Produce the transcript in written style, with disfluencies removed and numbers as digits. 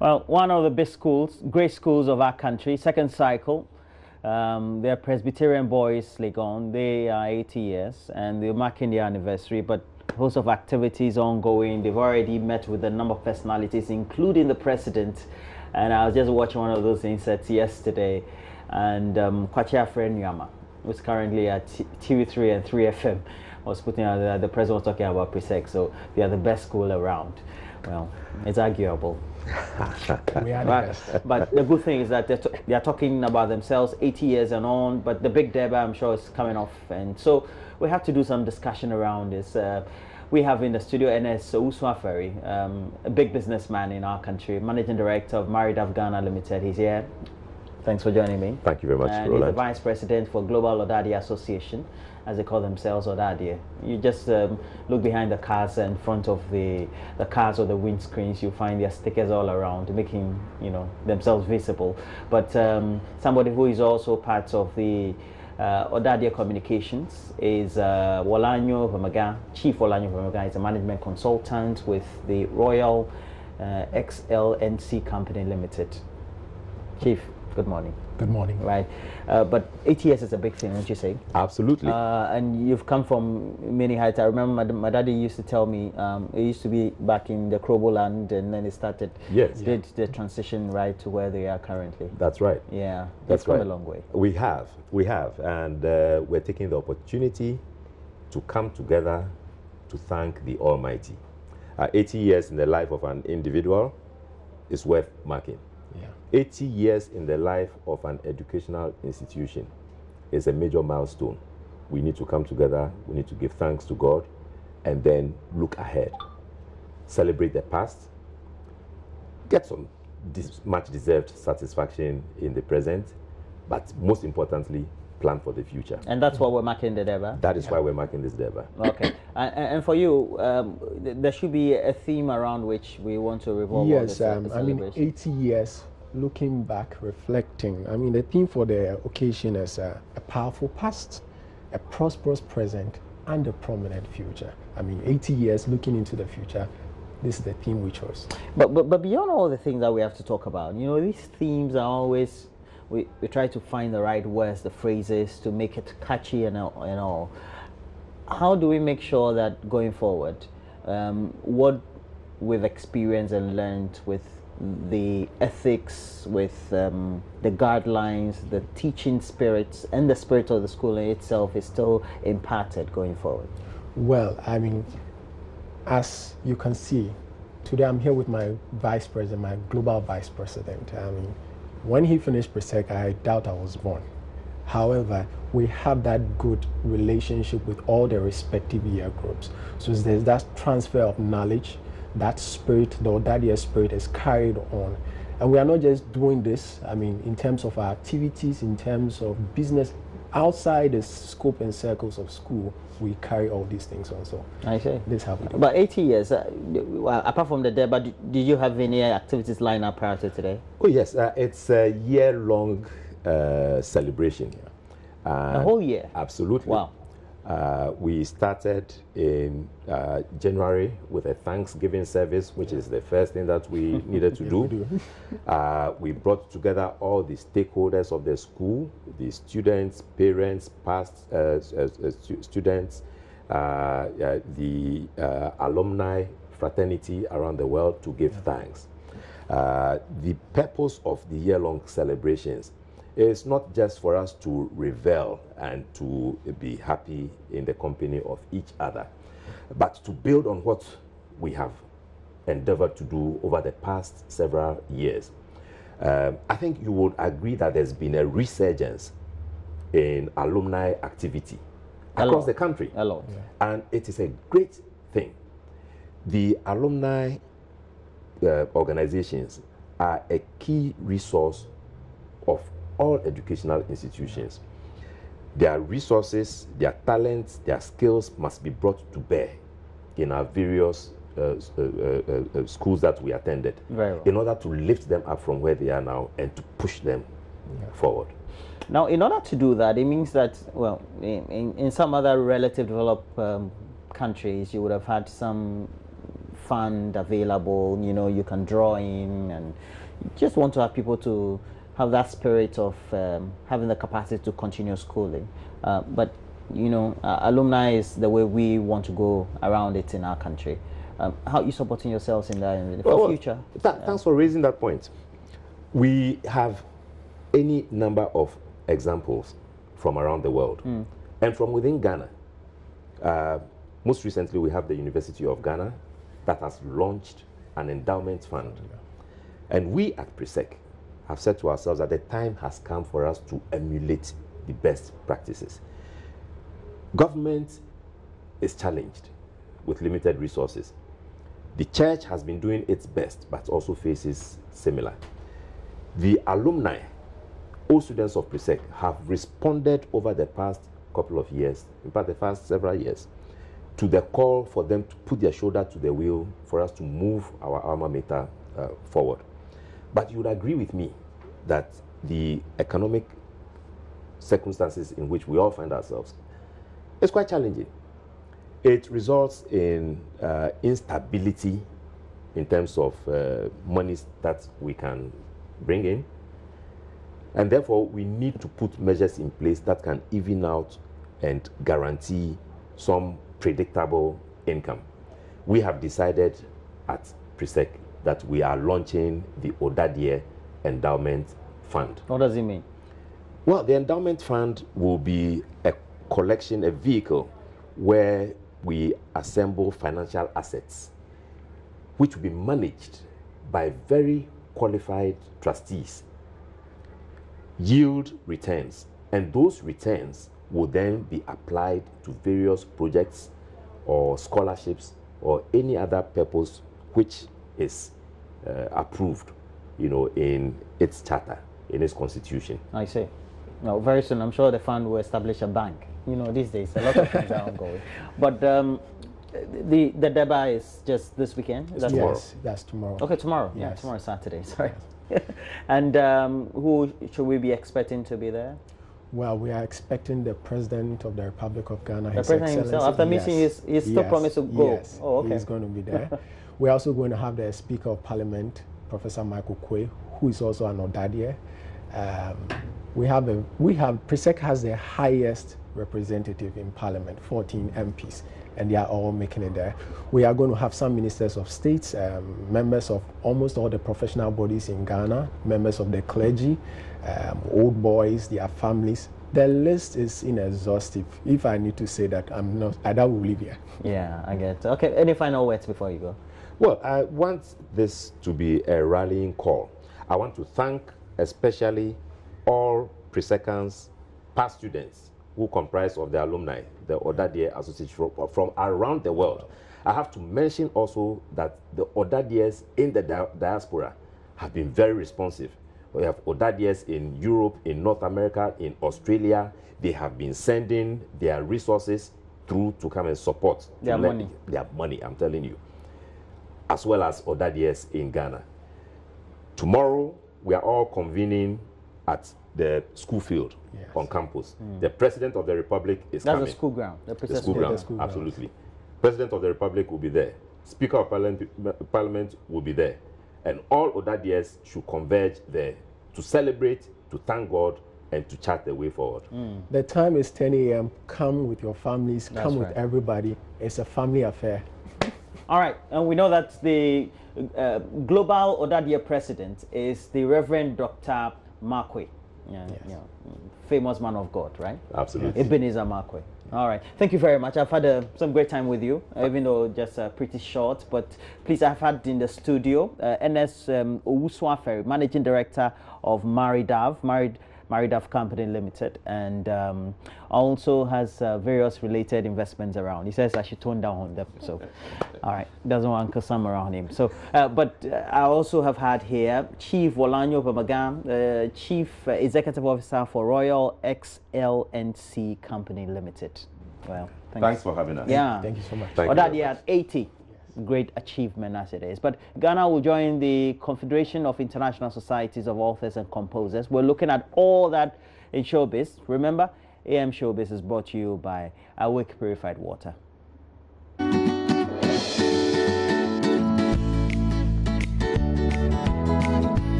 Well, one of the best schools, great schools of our country, second cycle. They're Presbyterian Boys Legon. They are 80 years and they're marking their anniversary, but a host of activities ongoing. They've already met with a number of personalities, including the president. And I was just watching one of those inserts yesterday. And Kwachi Afre-Nyama, who's currently at TV3 and 3FM, was putting out the president was talking about PRESEC. So they are the best school around. Well, it's arguable. We are the best. But the good thing is that they are talking about themselves 80 years and on, but the big debate, I'm sure, is coming off. And so we have to do some discussion around this. We have in the studio NS Uswa Ferry, a big businessman in our country, managing director of Married Afghana Limited. He's here. Thanks for joining me. Thank you very much, and Roland. He's the vice president for Global Odadi Association, as they call themselves, Odadi. You just look behind the cars and in front of the cars or the windscreens, you find their stickers all around, making themselves visible. But somebody who is also part of the Odadi Communications is Wolanyo Vamaga. Chief Wolanyo Vamaga is a management consultant with the Royal XLNC Company Limited. Chief, good morning. Good morning. Right. But 80 years is a big thing, don't you say? Absolutely. And you've come from many heights. I remember my daddy used to tell me it used to be back in the Krobo land, and then it started, did the transition right to where they are currently. That's right. Yeah. That's come right. a long way. We have. And we're taking the opportunity to come together to thank the Almighty. 80 years in the life of an individual is worth marking. Yeah. 80 years in the life of an educational institution is a major milestone. We need to come together, we need to give thanks to God, and then look ahead. Celebrate the past, get some much deserved satisfaction in the present, but most importantly, plan for the future. And that's what we're marking the Deba? That is why we're marking this Deba. Okay. And for you, there should be a theme around which we want to revolve. Yes, this, I mean, 80 years, looking back, reflecting. I mean, the theme for the occasion is a powerful past, a prosperous present, and a prominent future. I mean, 80 years looking into the future. This is the theme we chose. But beyond all the things that we have to talk about, these themes are always, we try to find the right words, the phrases to make it catchy and all. How do we make sure that going forward, what we've experienced and learned with the ethics, with the guidelines, the teaching spirits, and the spirit of the school in itself is still imparted going forward? Well, I mean, as you can see, today I'm here with my vice president, my global vice president. I mean, when he finished PRESEC, I doubt I was born. However, we have that good relationship with all the respective year groups. So there's that transfer of knowledge, that spirit, the Odadi spirit is carried on. And we are not just doing this, I mean, in terms of our activities, in terms of business, outside the scope and circles of school, we carry all these things on. So I see. This is how we do. But 80 years, apart from the day, but did you have any activities lined up prior to today? Oh yes, it's a year-long celebration. A whole year? Absolutely. Wow. We started in January with a Thanksgiving service, which is the first thing that we needed to do. We brought together all the stakeholders of the school, the students, parents, past students, the alumni fraternity around the world to give thanks. The purpose of the year-long celebrations is not just for us to revel and to be happy in the company of each other, but to build on what we have endeavored to do over the past several years. I think you would agree that there's been a resurgence in alumni activity across the country. And it is a great thing. The alumni organizations are a key resource of all educational institutions. Their resources, their talents, their skills must be brought to bear in our various schools that we attended, in order to lift them up from where they are now and to push them forward. Now, in order to do that, it means that, well, in some other relative developed countries, you would have had some fund available, you know, you can draw in, and just want to have people to have that spirit of having the capacity to continue schooling. But, you know, alumni is the way we want to go around it in our country. How are you supporting yourselves in that in the future? Thanks for raising that point. We have any number of examples from around the world and from within Ghana. Most recently, we have the University of Ghana that has launched an endowment fund. And we at PRESEC have said to ourselves that the time has come for us to emulate the best practices. Government is challenged with limited resources. The church has been doing its best, but also faces similar. The alumni, all students of PRESEC, have responded over the past couple of years, in fact the past several years, to the call for them to put their shoulder to the wheel for us to move our alma mater forward. But you would agree with me that the economic circumstances in which we all find ourselves is quite challenging. It results in instability in terms of monies that we can bring in. And therefore, we need to put measures in place that can even out and guarantee some predictable income. We have decided at PRESEC that we are launching the Odadie Endowment Fund. What does it mean? Well, the endowment fund will be a collection, a vehicle where we assemble financial assets which will be managed by very qualified trustees, yield returns, and those returns will then be applied to various projects or scholarships or any other purpose which is approved, you know, in its charter, in its constitution. I see. No, very soon I'm sure the fund will establish a bank. You know, these days a lot of things are ongoing. But the Deba is just this weekend? Is that yes, that's tomorrow. Okay, tomorrow. Yes. Yeah, tomorrow is Saturday, sorry. And who should we be expecting to be there? Well, we are expecting the President of the Republic of Ghana. The President himself, after meeting, he's still promised to go. Yes, oh, okay. He's going to be there. We're also going to have the Speaker of Parliament, Professor Michael Kwe, who is also an Odadie. PRESEC has the highest representative in Parliament, 14 MPs, and they are all making it there. We are going to have some ministers of states, members of almost all the professional bodies in Ghana, members of the clergy, old boys, their families. The list is inexhaustive. If I need to say that, I will leave here. Yeah, I get it. Okay, any final words before you go? Well, I want this to be a rallying call. I want to thank especially all PRESECans, past students who comprise of the alumni, the Odadie Association from around the world. I have to mention also that the Odadies in the diaspora have been very responsive. We have Odadies in Europe, in North America, in Australia. They have been sending their resources through to come and support. Their money. Their money, I'm telling you. As well as Odadies in Ghana. Tomorrow, we are all convening at the school field on campus. The President of the Republic is coming. That's the school ground. The school ground, absolutely. President of the Republic will be there. Speaker of Parliament will be there. And all Odadies should converge there to celebrate, to thank God, and to chart the way forward. The time is 10 a.m. Come with your families, come with everybody. It's a family affair. All right, and we know that the global Odadie president is the Reverend Dr. Markwe, famous man of God, right? Absolutely. Ebenezer Markwe. All right, thank you very much. I've had some great time with you, even though just pretty short. But please, I've had in the studio NS Owusuaferi, Managing Director of Maridav Company Limited, and also has various related investments around. He says I should tone down on them, so all right, doesn't want Uncle Sam around him. So, but I also have had here Chief Wolanyo Pamagam, Chief Executive Officer for Royal XLNC Company Limited. Well, thanks for having us. Yeah, thank you so much. Odadie at 80. Great achievement as it is. But Ghana will join the Confederation of International Societies of Authors and Composers. We're looking at all that in showbiz. Remember, AM Showbiz is brought to you by Awake Purified Water.